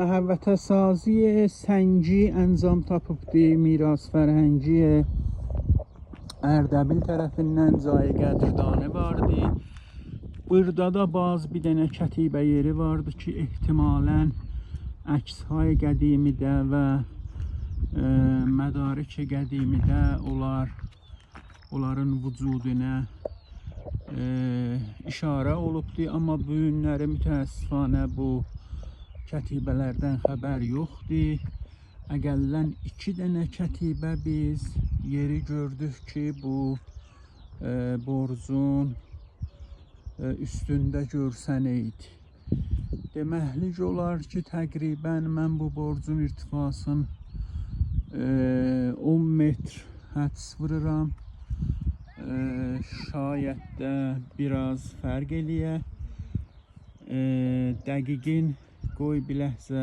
محوطه سازی سنجی انجام tapıbdı. Miras Fərhəngi Ərdəbil tərəfindən Zayi Qədridanə vardı. Burada da bazı bir dənə kətibə yeri vardı ki, ehtimalən əkshay qədimidə və mədarik-i qədimidə onların vücuduna işarə olubdu. Amma bu günləri mütəəssifanə bu kətibələrdən xəbər yoxdur. Əgəllən 2 dənə kətibə biz yeri gördük ki, bu borcun üstündə görsənəydi. Deməklik olar ki, təqribən mən bu borcun irtifasını 10 metr həds vururam. Şayət də biraz fərq eləyə. Dəqiqin qoy bir ləhzə